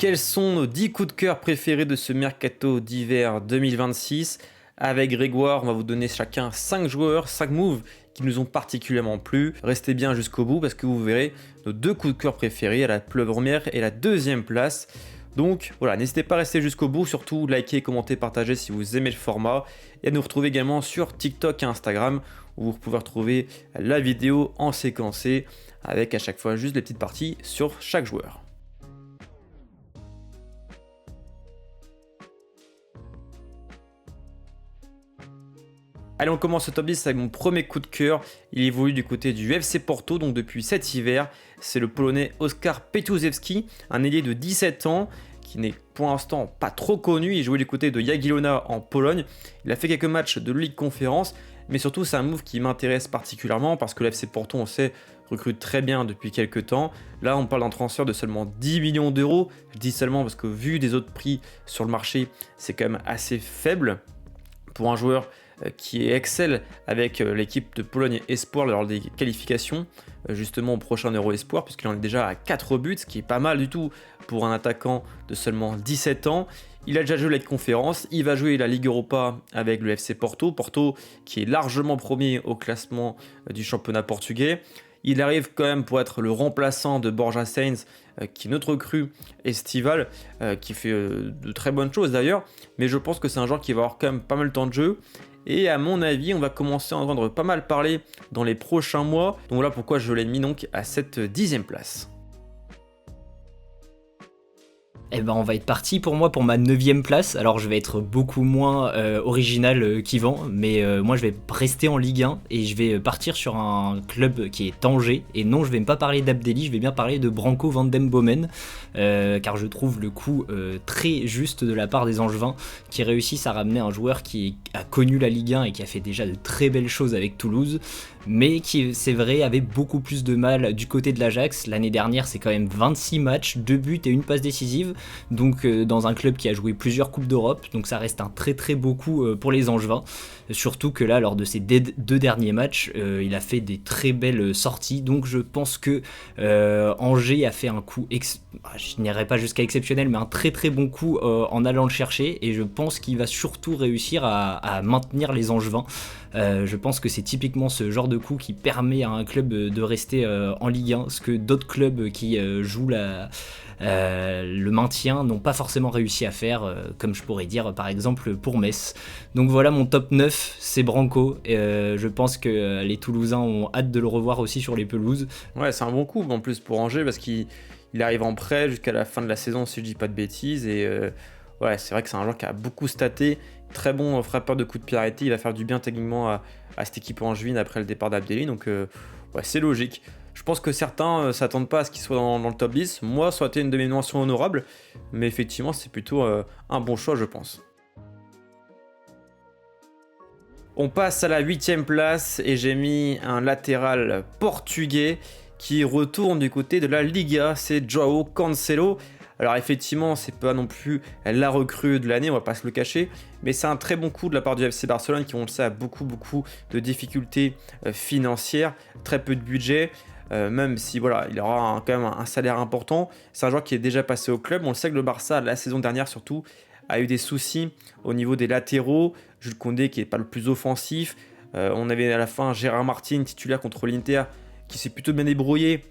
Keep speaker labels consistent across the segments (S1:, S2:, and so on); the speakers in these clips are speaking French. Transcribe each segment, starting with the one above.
S1: Quels sont nos 10 coups de cœur préférés de ce mercato d'hiver 2026? Avec Grégoire, on va vous donner chacun 5 joueurs, 5 moves qui nous ont particulièrement plu. Restez bien jusqu'au bout parce que vous verrez nos 2 coups de cœur préférés à la première et la deuxième place. Donc voilà, n'hésitez pas à rester jusqu'au bout, surtout likez, commentez, partagez si vous aimez le format. Et à nous retrouver également sur TikTok et Instagram où vous pouvez retrouver la vidéo en séquencé avec à chaque fois juste des petites parties sur chaque joueur. Allez, on commence ce top 10 avec mon premier coup de cœur. Il évolue du côté du FC Porto, donc depuis cet hiver. C'est le Polonais Oskar Petrusewski, un ailier de 17 ans qui n'est pour l'instant pas trop connu. Il jouait du côté de Jagiellona en Pologne. Il a fait quelques matchs de Ligue Conférence, mais surtout c'est un move qui m'intéresse particulièrement parce que le FC Porto, on sait, recrute très bien depuis quelques temps. Là, on parle d'un transfert de seulement 10 millions d'euros. Je dis seulement parce que vu des autres prix sur le marché, c'est quand même assez faible pour un joueur qui excelle avec l'équipe de Pologne Espoir lors des qualifications justement au prochain Euro Espoir, puisqu'il en est déjà à 4 buts, ce qui est pas mal du tout pour un attaquant de seulement 17 ans. Il a déjà joué la Ligue Conférence, il va jouer la Ligue Europa avec le FC Porto, Porto qui est largement premier au classement du championnat portugais. Il arrive quand même pour être le remplaçant de Borja Sainz, qui est notre recrue estivale, qui fait de très bonnes choses d'ailleurs, mais je pense que c'est un joueur qui va avoir quand même pas mal de temps de jeu. Et à mon avis, on va commencer à entendre pas mal parler dans les prochains mois. Donc voilà pourquoi je l'ai mis donc à cette 10e place.
S2: Eh ben, on va être parti pour moi pour ma 9e place. Alors je vais être beaucoup moins original qu'Yvan, mais moi je vais rester en Ligue 1 et je vais partir sur un club qui est Tanger. Et non, je vais pas parler d'Abdelli, je vais bien parler de Branco van den Bomen, car je trouve le coup très juste de la part des Angevins qui réussissent à ramener un joueur qui a connu la Ligue 1 et qui a fait déjà de très belles choses avec Toulouse, mais qui, c'est vrai, avait beaucoup plus de mal du côté de l'Ajax. L'année dernière, c'est quand même 26 matchs, 2 buts et une passe décisive, donc dans un club qui a joué plusieurs Coupes d'Europe, donc ça reste un très très beau coup pour les Angevins, surtout que là, lors de ces 2 derniers matchs, il a fait des très belles sorties, donc je pense que Angers a fait un coup, je n'irai pas jusqu'à exceptionnel, mais un très très bon coup en allant le chercher, et je pense qu'il va surtout réussir à maintenir les Angevins. Je pense que c'est typiquement ce genre de coup qui permet à un club de rester en Ligue 1, ce que d'autres clubs qui jouent le maintien n'ont pas forcément réussi à faire, comme je pourrais dire par exemple pour Metz. Donc voilà, mon top 9, c'est Branco. Je pense que les Toulousains ont hâte de le revoir aussi sur les pelouses.
S1: Ouais, c'est un bon coup en plus pour Angers parce qu'il arrive en prêt jusqu'à la fin de la saison si je dis pas de bêtises, et ouais, c'est vrai que c'est un joueur qui a beaucoup staté, très bon frappeur de coups de pied arrêtés. Il va faire du bien techniquement à cette équipe angevine après le départ d'Abdelli, donc ouais, c'est logique. Je pense que certains s'attendent pas à ce qu'il soit dans le top 10. Moi, ça aurait été une de mes mentions honorables, mais effectivement, c'est plutôt un bon choix, je pense. On passe à la 8e place et j'ai mis un latéral portugais qui retourne du côté de la Liga, c'est João Cancelo. Alors effectivement, c'est pas non plus la recrue de l'année, on va pas se le cacher, mais c'est un très bon coup de la part du FC Barcelone qui, on le sait, a beaucoup de difficultés financières, très peu de budget. Même si voilà, il aura quand même un salaire important. C'est un joueur qui est déjà passé au club. On le sait que le Barça, la saison dernière surtout, a eu des soucis au niveau des latéraux. Jules Koundé qui n'est pas le plus offensif. On avait à la fin Gérard Martin, titulaire contre l'Inter, qui s'est plutôt bien débrouillé,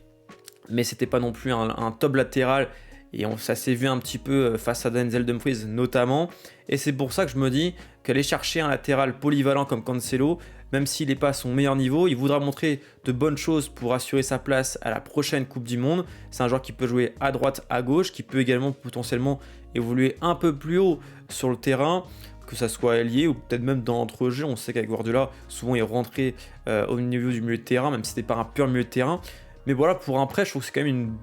S1: mais c'était pas non plus un top latéral. Et ça s'est vu un petit peu face à Denzel Dumfries notamment. Et c'est pour ça que je me dis qu'aller chercher un latéral polyvalent comme Cancelo, même s'il n'est pas à son meilleur niveau, il voudra montrer de bonnes choses pour assurer sa place à la prochaine Coupe du Monde. C'est un joueur qui peut jouer à droite, à gauche, qui peut également potentiellement évoluer un peu plus haut sur le terrain, que ça soit ailier ou peut-être même dans l'entrejeu. On sait qu'avec Guardiola, souvent il rentrait au niveau du milieu de terrain, même si c'était pas un pur milieu de terrain. Mais voilà, pour un prêt, je trouve que c'est quand même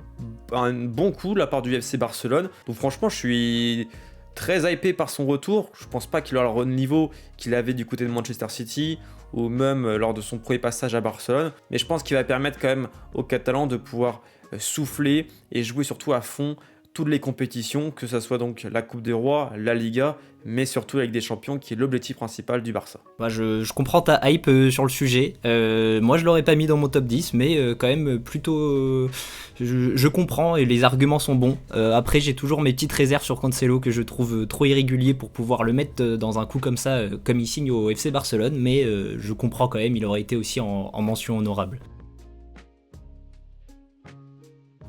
S1: un bon coup de la part du FC Barcelone. Donc franchement, je suis très hypé par son retour. Je pense pas qu'il aura le renouveau qu'il avait du côté de Manchester City ou même lors de son premier passage à Barcelone. Mais je pense qu'il va permettre quand même aux Catalans de pouvoir souffler et jouer surtout à fond toutes les compétitions, que ce soit donc la Coupe des Rois, la Liga, mais surtout la Ligue des Champions qui est l'objectif principal du Barça.
S2: Bah, je comprends ta hype sur le sujet. Moi je l'aurais pas mis dans mon top 10, mais quand même plutôt je comprends et les arguments sont bons. Après j'ai toujours mes petites réserves sur Cancelo que je trouve trop irrégulier pour pouvoir le mettre dans un coup comme ça, comme il signe au FC Barcelone, mais je comprends quand même, il aurait été aussi en mention honorable.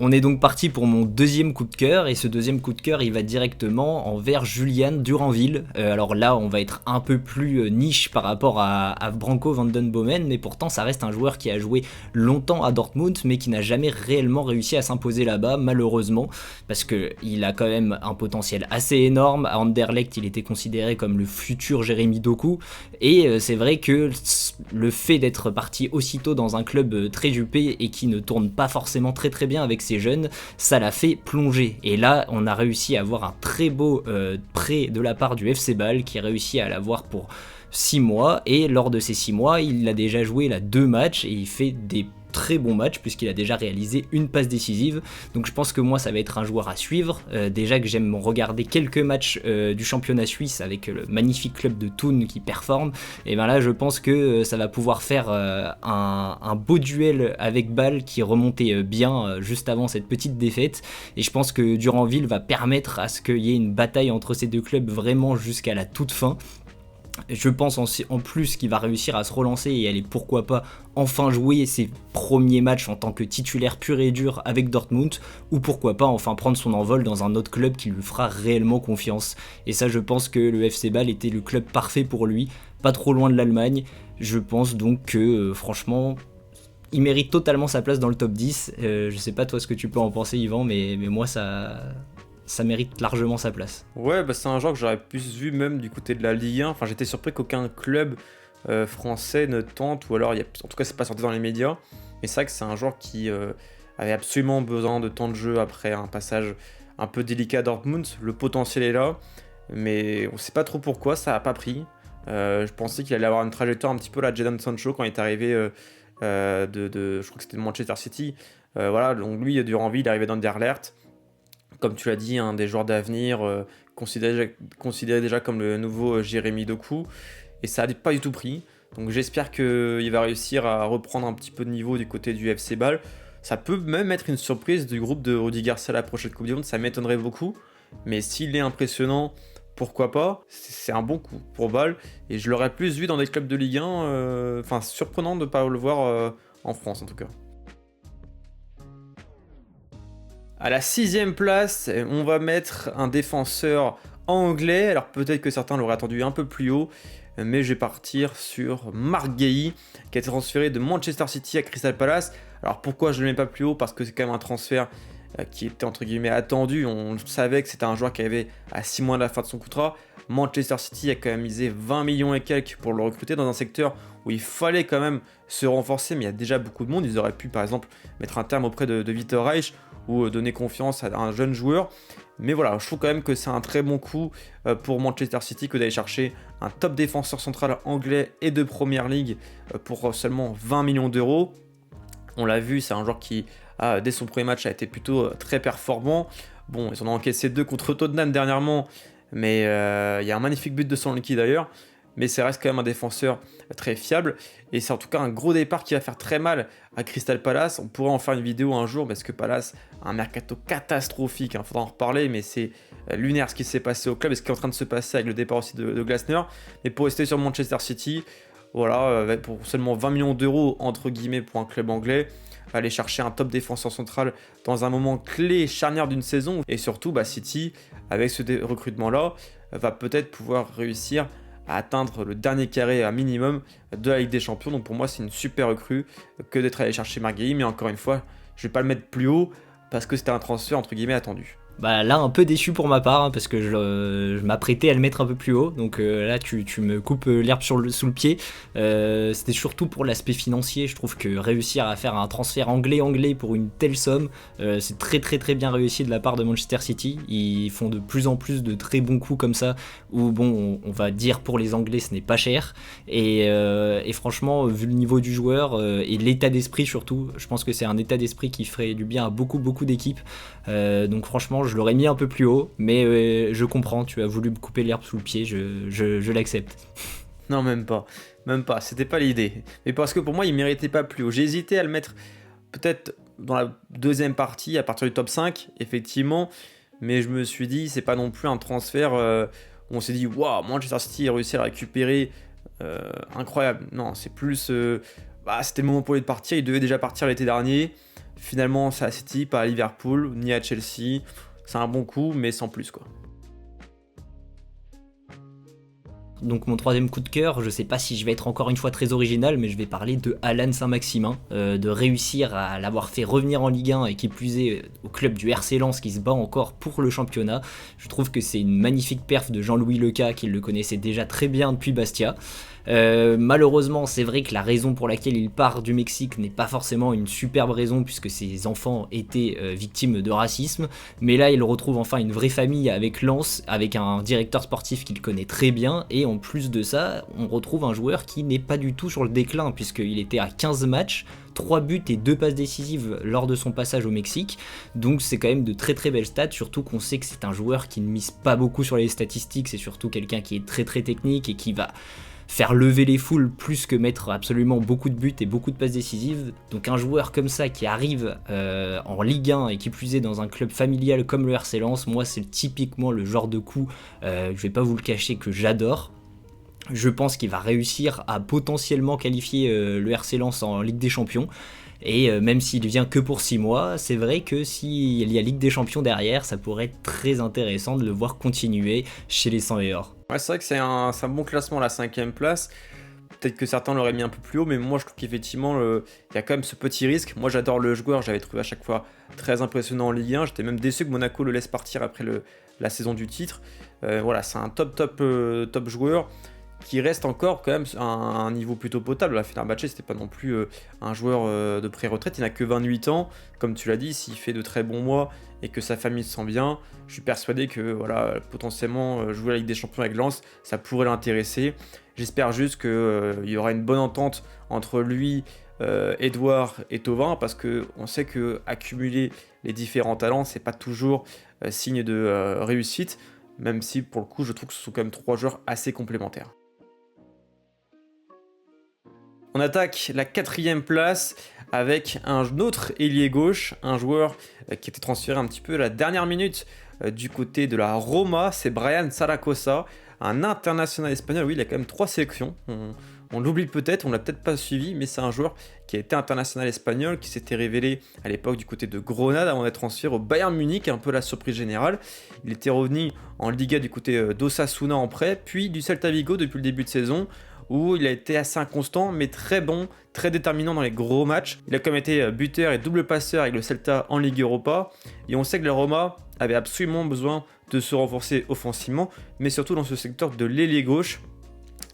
S2: On est donc parti pour mon deuxième coup de cœur, et ce deuxième coup de cœur il va directement envers Julian Duranville. Alors là on va être un peu plus niche par rapport à Branco van den Bomen, mais pourtant ça reste un joueur qui a joué longtemps à Dortmund mais qui n'a jamais réellement réussi à s'imposer là-bas, malheureusement, parce qu'il a quand même un potentiel assez énorme. À Anderlecht il était considéré comme le futur Jérémy Doku, et c'est vrai que le fait d'être parti aussitôt dans un club très huppé et qui ne tourne pas forcément très très bien avec ses jeunes, ça l'a fait plonger. Et là, on a réussi à avoir un très beau prêt de la part du FC Bâle qui a réussi à l'avoir pour 6 mois. Et lors de ces 6 mois, il a déjà joué 2 matchs et il fait des très bon match puisqu'il a déjà réalisé une passe décisive. Donc je pense que moi ça va être un joueur à suivre. Déjà que j'aime regarder quelques matchs du championnat suisse avec le magnifique club de Thun qui performe, et bien là je pense que ça va pouvoir faire un beau duel avec Bâle qui remontait bien juste avant cette petite défaite, et je pense que Duranville va permettre à ce qu'il y ait une bataille entre ces deux clubs vraiment jusqu'à la toute fin. Je pense en plus qu'il va réussir à se relancer et aller pourquoi pas enfin jouer ses premiers matchs en tant que titulaire pur et dur avec Dortmund, ou pourquoi pas enfin prendre son envol dans un autre club qui lui fera réellement confiance. Et ça je pense que le FC Bâle était le club parfait pour lui, pas trop loin de l'Allemagne. Je pense donc que franchement il mérite totalement sa place dans le top 10. Je sais pas toi ce que tu peux en penser Yvan, mais moi ça mérite largement sa place.
S1: Ouais, bah c'est un joueur que j'aurais plus vu même du côté de la Ligue 1. Enfin, j'étais surpris qu'aucun club français ne tente, ou alors, en tout cas, c'est pas sorti dans les médias. Mais c'est vrai que c'est un joueur qui avait absolument besoin de temps de jeu après un passage un peu délicat à Dortmund. Le potentiel est là, mais on sait pas trop pourquoi, ça a pas pris. Je pensais qu'il allait avoir une trajectoire un petit peu la Jadon Sancho quand il est arrivé je crois que c'était de Manchester City. Voilà, donc lui, Duranville, il est arrivé d'Anderlecht. Comme tu l'as dit, un des joueurs d'avenir, considéré déjà comme le nouveau Jérémy Doku, et ça n'a pas du tout pris. Donc j'espère qu'il va réussir à reprendre un petit peu de niveau du côté du FC Bâle. Ça peut même être une surprise du groupe de Rudy Garcia à la prochaine Coupe du Monde, ça m'étonnerait beaucoup. Mais s'il est impressionnant, pourquoi pas, c'est un bon coup pour Bâle, et je l'aurais plus vu dans des clubs de Ligue 1, enfin surprenant de ne pas le voir en France en tout cas. À la 6ème place, on va mettre un défenseur anglais. Alors peut-être que certains l'auraient attendu un peu plus haut, mais je vais partir sur Marc Guéhi, qui a été transféré de Manchester City à Crystal Palace. Alors pourquoi je ne le mets pas plus haut? Parce que c'est quand même un transfert qui était entre guillemets attendu. On savait que c'était un joueur qui avait à 6 mois de la fin de son contrat. Manchester City a quand même misé 20 millions et quelques pour le recruter dans un secteur où il fallait quand même se renforcer, mais il y a déjà beaucoup de monde. Ils auraient pu par exemple mettre un terme auprès de Victor Reich, ou donner confiance à un jeune joueur. Mais voilà, je trouve quand même que c'est un très bon coup pour Manchester City que d'aller chercher un top défenseur central anglais et de Première Ligue pour seulement 20 millions d'euros. On l'a vu, c'est un joueur qui, dès son premier match, a été plutôt très performant. Bon, ils en ont encaissé 2 contre Tottenham dernièrement, mais il y a un magnifique but de Solanke d'ailleurs. Mais ça reste quand même un défenseur très fiable, et c'est en tout cas un gros départ qui va faire très mal à Crystal Palace. On pourrait en faire une vidéo un jour, parce que Palace a un mercato catastrophique, il faudra en reparler, mais c'est lunaire ce qui s'est passé au club et ce qui est en train de se passer avec le départ aussi de Glasner. Mais pour rester sur Manchester City, voilà, pour seulement 20 millions d'euros entre guillemets pour un club anglais, aller chercher un top défenseur central dans un moment clé, charnière d'une saison, et surtout City, avec ce recrutement là, va peut-être pouvoir réussir à atteindre le dernier carré à minimum de la Ligue des Champions. Donc pour moi c'est une super recrue que d'être allé chercher Marc Guéhi, mais encore une fois je vais pas le mettre plus haut parce que c'était un transfert entre guillemets attendu.
S2: Bah là un peu déçu pour ma part, parce que je m'apprêtais à le mettre un peu plus haut, donc là tu me coupes l'herbe sous le pied. C'était surtout pour l'aspect financier. Je trouve que réussir à faire un transfert anglais pour une telle somme, c'est très très très bien réussi de la part de Manchester City. Ils font de plus en plus de très bons coups comme ça, où bon on va dire pour les Anglais ce n'est pas cher, et franchement vu le niveau du joueur et l'état d'esprit surtout, je pense que c'est un état d'esprit qui ferait du bien à beaucoup d'équipes. Donc franchement je l'aurais mis un peu plus haut, mais je comprends, tu as voulu me couper l'herbe sous le pied, je l'accepte.
S1: Non, même pas, c'était pas l'idée. Mais parce que pour moi, il méritait pas plus haut. J'ai hésité à le mettre peut-être dans la deuxième partie, à partir du top 5, effectivement, mais je me suis dit, c'est pas non plus un transfert où on s'est dit, waouh, Manchester City a réussi à le récupérer, incroyable. Non, c'est plus, c'était le moment pour lui de partir, il devait déjà partir l'été dernier. Finalement, c'est à City, pas à Liverpool, ni à Chelsea. C'est un bon coup, mais sans plus, quoi.
S2: Donc mon troisième coup de cœur, je sais pas si je vais être encore une fois très original, mais je vais parler de Alan Saint-Maximin, de réussir à l'avoir fait revenir en Ligue 1 et qui plus est au club du RC Lens qui se bat encore pour le championnat. Je trouve que c'est une magnifique perf de Jean-Louis Leca qui le connaissait déjà très bien depuis Bastia. Malheureusement, c'est vrai que la raison pour laquelle il part du Mexique n'est pas forcément une superbe raison puisque ses enfants étaient victimes de racisme, mais là il retrouve enfin une vraie famille avec Lens, avec un directeur sportif qu'il connaît très bien, et en plus de ça, on retrouve un joueur qui n'est pas du tout sur le déclin puisqu'il était à 15 matchs, 3 buts et 2 passes décisives lors de son passage au Mexique, donc c'est quand même de très très belles stats, surtout qu'on sait que c'est un joueur qui ne mise pas beaucoup sur les statistiques, c'est surtout quelqu'un qui est très très technique et qui va faire lever les foules plus que mettre absolument beaucoup de buts et beaucoup de passes décisives. Donc un joueur comme ça qui arrive en Ligue 1 et qui plus est dans un club familial comme le RC Lens, moi c'est typiquement le genre de coup, je vais pas vous le cacher, que j'adore. Je pense qu'il va réussir à potentiellement qualifier le RC Lens en Ligue des Champions. Et même s'il vient que pour 6 mois, c'est vrai que s'il y a Ligue des Champions derrière, ça pourrait être très intéressant de le voir continuer chez les 100 et or.
S1: Ouais, c'est vrai que c'est un bon classement, la 5ème place. Peut-être que certains l'auraient mis un peu plus haut, mais moi je trouve qu'effectivement, il y a quand même ce petit risque. Moi j'adore le joueur, j'avais trouvé à chaque fois très impressionnant en Ligue 1. J'étais même déçu que Monaco le laisse partir après la saison du titre. Voilà, c'est un top joueur qui reste encore quand même à un niveau plutôt potable. La Fenerbahçe, c'était pas non plus un joueur de pré-retraite, il n'a que 28 ans, comme tu l'as dit, s'il fait de très bons mois et que sa famille se sent bien, je suis persuadé que voilà, potentiellement jouer la Ligue des Champions avec Lens, ça pourrait l'intéresser. J'espère juste qu'il y aura une bonne entente entre lui, Edouard et Thauvin, parce qu'on sait que accumuler les différents talents, c'est pas toujours signe de réussite, même si pour le coup, je trouve que ce sont quand même 3 joueurs assez complémentaires. On attaque la 4ème place avec un autre ailier gauche, un joueur qui était transféré un petit peu à la dernière minute du côté de la Roma, c'est Brian Zaragoza, un international espagnol. Oui, il a quand même 3 sélections, on l'oublie peut-être, on l'a peut-être pas suivi, mais c'est un joueur qui a été international espagnol, qui s'était révélé à l'époque du côté de Grenade avant d'être transféré au Bayern Munich, un peu la surprise générale. Il était revenu en Liga du côté d'Osasuna en prêt, puis du Celta Vigo depuis le début de saison, où il a été assez inconstant, mais très bon, très déterminant dans les gros matchs. Il a quand même été buteur et double passeur avec le Celta en Ligue Europa. Et on sait que la Roma avait absolument besoin de se renforcer offensivement, mais surtout dans ce secteur de l'ailier gauche.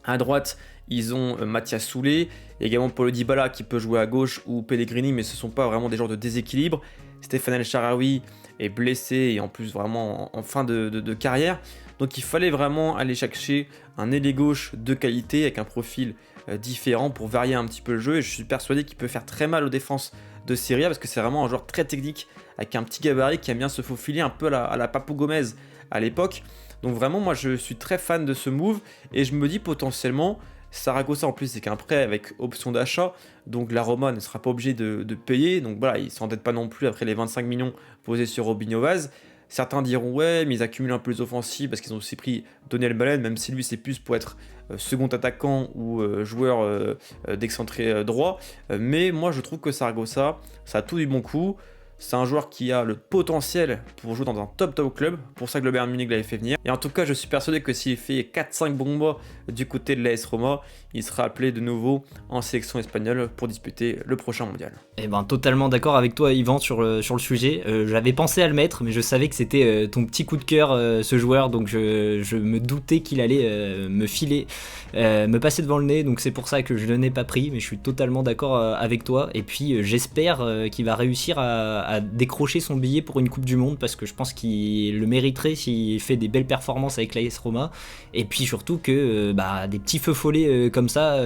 S1: À droite, ils ont Mathias Soulé, également Paulo Dybala qui peut jouer à gauche, ou Pellegrini, mais ce ne sont pas vraiment des joueurs de déséquilibre. Stéphane El Shaarawy est blessé et en plus vraiment en fin de carrière. Donc il fallait vraiment aller chercher un ailier gauche de qualité avec un profil différent pour varier un petit peu le jeu. Et je suis persuadé qu'il peut faire très mal aux défenses de Serie A parce que c'est vraiment un joueur très technique avec un petit gabarit qui aime bien se faufiler un peu à la Papou Gomez à l'époque. Donc vraiment moi je suis très fan de ce move et je me dis potentiellement Zaragoza en plus c'est qu'un prêt avec option d'achat, donc la Roma ne sera pas obligée de payer, donc voilà, ils ne s'endettent pas non plus après les 25 millions posés sur Robinho Vaz. Certains diront ouais, mais ils accumulent un peu les offensives parce qu'ils ont aussi pris Daniel Malen, même si lui c'est plus pour être second attaquant ou joueur d'excentré droit. Mais moi je trouve que Zaragoza, ça a tout du bon coup. C'est un joueur qui a le potentiel pour jouer dans un top club, pour ça que le Bayern Munich l'avait fait venir. Et en tout cas, je suis persuadé que s'il fait 4-5 bons mois du côté de l'AS Roma, il sera appelé de nouveau en sélection espagnole pour disputer le prochain mondial.
S2: Eh ben, totalement d'accord avec toi, Yvan, sur le sujet. J'avais pensé à le mettre, mais je savais que c'était ton petit coup de cœur, ce joueur, donc je me doutais qu'il allait me filer, me passer devant le nez, donc c'est pour ça que je ne l'ai pas pris, mais je suis totalement d'accord avec toi. Et puis j'espère qu'il va réussir à décrocher son billet pour une Coupe du Monde, parce que je pense qu'il le mériterait s'il fait des belles performances avec l'AS Roma. Et puis surtout que des petits feux follets comme ça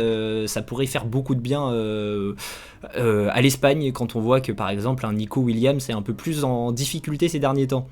S2: pourrait faire beaucoup de bien à l'Espagne, quand on voit que par exemple un Nico Williams est un peu plus en difficulté ces derniers temps.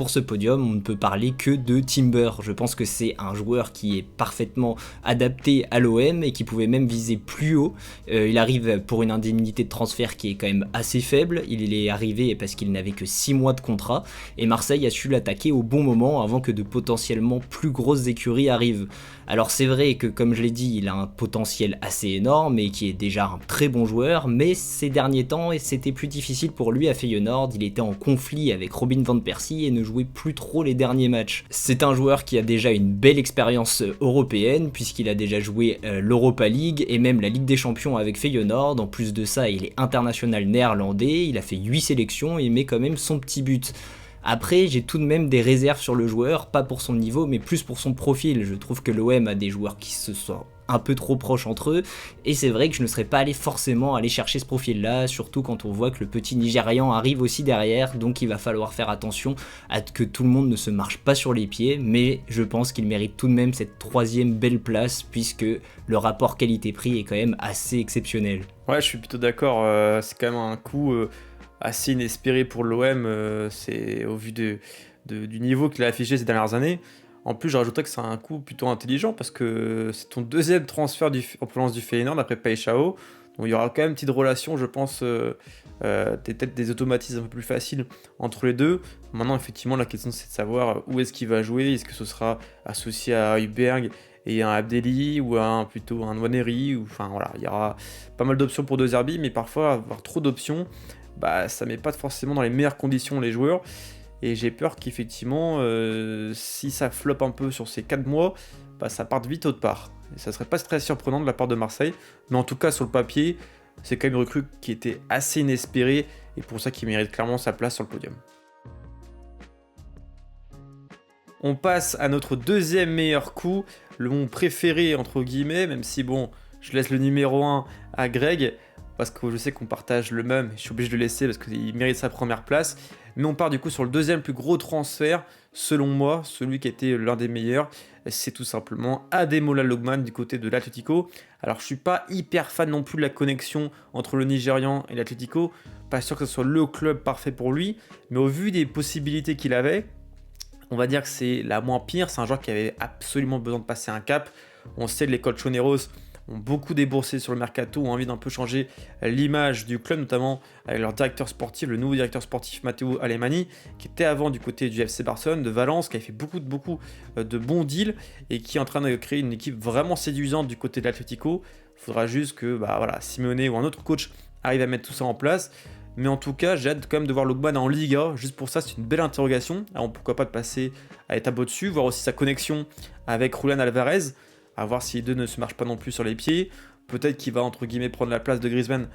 S2: pour ce podium, on ne peut parler que de Timber. Je pense que c'est un joueur qui est parfaitement adapté à l'OM et qui pouvait même viser plus haut. Il arrive pour une indemnité de transfert qui est quand même assez faible. Il est arrivé parce qu'il n'avait que 6 mois de contrat et Marseille a su l'attaquer au bon moment avant que de potentiellement plus grosses écuries arrivent. Alors c'est vrai que comme je l'ai dit, il a un potentiel assez énorme et qui est déjà un très bon joueur, mais ces derniers temps c'était plus difficile pour lui à Feyenoord. Il était en conflit avec Robin van Persie et ne jouait plus trop les derniers matchs. C'est un joueur qui a déjà une belle expérience européenne puisqu'il a déjà joué l'Europa League et même la Ligue des Champions avec Feyenoord. En plus de ça, il est international néerlandais, il a fait 8 sélections et met quand même son petit but. Après, j'ai tout de même des réserves sur le joueur, pas pour son niveau, mais plus pour son profil. Je trouve que l'OM a des joueurs qui se sont un peu trop proches entre eux, et c'est vrai que je ne serais pas allé forcément aller chercher ce profil-là, surtout quand on voit que le petit Nigérian arrive aussi derrière, donc il va falloir faire attention à que tout le monde ne se marche pas sur les pieds, mais je pense qu'il mérite tout de même cette 3e belle place, puisque le rapport qualité-prix est quand même assez exceptionnel.
S1: Ouais, je suis plutôt d'accord, c'est quand même un coup assez inespéré pour l'OM, c'est au vu du niveau qu'il a affiché ces dernières années. En plus, je rajouterais que c'est un coup plutôt intelligent parce que c'est ton 2e transfert en provenance du Feyenoord après Paixão. Donc il y aura quand même une petite relation, je pense, peut-être des automatismes un peu plus faciles entre les deux. Maintenant, effectivement, la question c'est de savoir où est-ce qu'il va jouer. Est-ce que ce sera associé à Højbjerg et un Abdelli ou plutôt un Nwaneri, enfin voilà, il y aura pas mal d'options pour De Zerbi, mais parfois avoir trop d'options, bah ça met pas forcément dans les meilleures conditions les joueurs. Et j'ai peur qu'effectivement, si ça floppe un peu sur ces 4 mois, bah, ça parte vite autre part. Et ça serait pas très surprenant de la part de Marseille, mais en tout cas sur le papier, c'est quand même une recrue qui était assez inespérée, et pour ça qu'il mérite clairement sa place sur le podium. On passe à notre 2e meilleur coup, mon préféré entre guillemets, même si bon, je laisse le numéro 1 à Greg, parce que je sais qu'on partage le même, je suis obligé de le laisser parce qu'il mérite sa première place. Mais on part du coup sur le 2e plus gros transfert, selon moi, celui qui était l'un des meilleurs, c'est tout simplement Ademola Lookman du côté de l'Atlético. Alors je suis pas hyper fan non plus de la connexion entre le Nigérian et l'Atlético, pas sûr que ce soit le club parfait pour lui, mais au vu des possibilités qu'il avait, on va dire que c'est la moins pire, c'est un joueur qui avait absolument besoin de passer un cap. On sait que les Colchoneros ont beaucoup déboursé sur le mercato, ont envie d'un peu changer l'image du club, notamment avec leur directeur sportif, le nouveau directeur sportif Matteo Alemany, qui était avant du côté du FC Barcelone, de Valence, qui a fait beaucoup de bons deals et qui est en train de créer une équipe vraiment séduisante du côté de l'Atlético. Il faudra juste que Simeone ou un autre coach arrive à mettre tout ça en place. Mais en tout cas, j'ai hâte quand même de voir Lookman en Liga. Juste pour ça, c'est une belle interrogation. Alors pourquoi pas de passer à l'étape au-dessus, voir aussi sa connexion avec Julián Alvarez, à voir si les deux ne se marchent pas non plus sur les pieds. Peut-être qu'il va entre guillemets prendre la place de Griezmann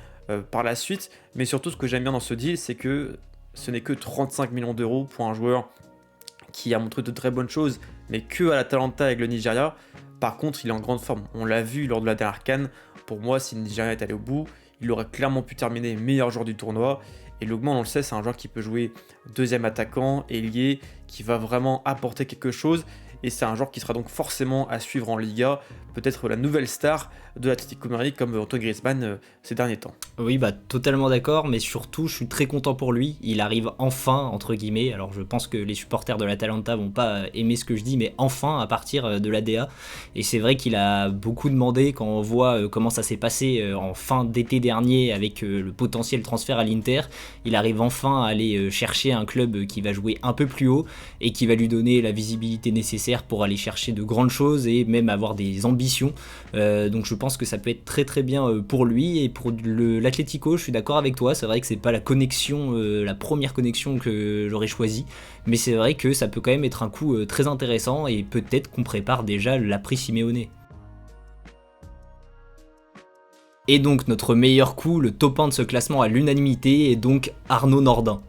S1: par la suite. Mais surtout, ce que j'aime bien dans ce deal, c'est que ce n'est que 35 millions d'euros pour un joueur qui a montré de très bonnes choses, mais que à l'Atalanta avec le Nigeria. Par contre, il est en grande forme. On l'a vu lors de la dernière CAN. Pour moi, si le Nigeria est allé au bout, il aurait clairement pu terminer meilleur joueur du tournoi. Et Lookman, on le sait, c'est un joueur qui peut jouer 2e attaquant, ailier, qui va vraiment apporter quelque chose. Et c'est un joueur qui sera donc forcément à suivre en Liga, peut-être la nouvelle star de l'Atlético Madrid comme Antoine Griezmann ces derniers temps.
S2: Oui, totalement d'accord, mais surtout je suis très content pour lui, il arrive enfin, entre guillemets, alors je pense que les supporters de l'Atalanta vont pas aimer ce que je dis, mais enfin à partir de l'ADA, et c'est vrai qu'il a beaucoup demandé quand on voit comment ça s'est passé en fin d'été dernier avec le potentiel transfert à l'Inter, il arrive enfin à aller chercher un club qui va jouer un peu plus haut et qui va lui donner la visibilité nécessaire pour aller chercher de grandes choses et même avoir des ambitions, donc je pense que ça peut être très très bien pour lui. Et pour l'Atlético, je suis d'accord avec toi, c'est vrai que c'est pas la connexion, la première connexion que j'aurais choisie, mais c'est vrai que ça peut quand même être un coup très intéressant et peut-être qu'on prépare déjà l'après Simeone. Et donc notre meilleur coup, le top 1 de ce classement à l'unanimité, est donc Arnaud Nordin.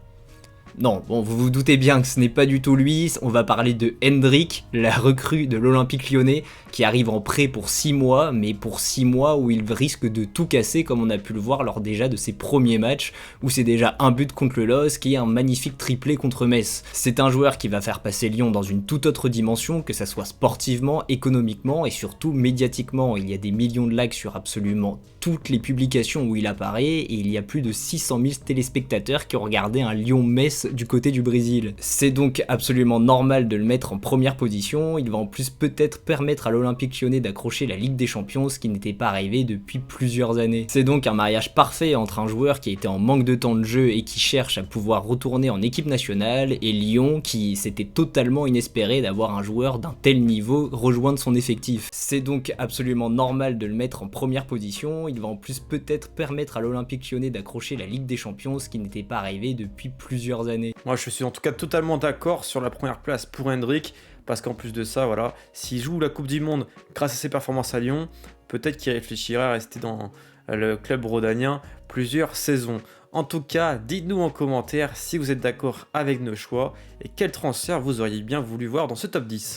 S2: Non, bon, vous vous doutez bien que ce n'est pas du tout lui, on va parler de Hendrick, la recrue de l'Olympique Lyonnais, qui arrive en prêt pour 6 mois, mais pour 6 mois où il risque de tout casser, comme on a pu le voir lors déjà de ses premiers matchs, où c'est déjà un but contre le LOSC et un magnifique triplé contre Metz. C'est un joueur qui va faire passer Lyon dans une toute autre dimension, que ça soit sportivement, économiquement et surtout médiatiquement. Il y a des millions de likes sur absolument toutes les publications où il apparaît, et il y a plus de 600 000 téléspectateurs qui ont regardé un Lyon-Metz du côté du Brésil. C'est donc absolument normal de le mettre en première position, il va en plus peut-être permettre à l'Olympique Lyonnais d'accrocher la Ligue des Champions, ce qui n'était pas arrivé depuis plusieurs années. C'est donc un mariage parfait entre un joueur qui était en manque de temps de jeu et qui cherche à pouvoir retourner en équipe nationale, et Lyon qui s'était totalement inespéré d'avoir un joueur d'un tel niveau rejoindre son effectif. C'est donc absolument normal de le mettre en première position, il va en plus peut-être permettre à l'Olympique Lyonnais d'accrocher la Ligue des Champions, ce qui n'était pas arrivé depuis plusieurs années.
S1: Moi, je suis en tout cas totalement d'accord sur la première place pour Hendrick, parce qu'en plus de ça, voilà, s'il joue la Coupe du Monde grâce à ses performances à Lyon, peut-être qu'il réfléchirait à rester dans le club rhodanien plusieurs saisons. En tout cas, dites-nous en commentaire si vous êtes d'accord avec nos choix et quel transfert vous auriez bien voulu voir dans ce top 10.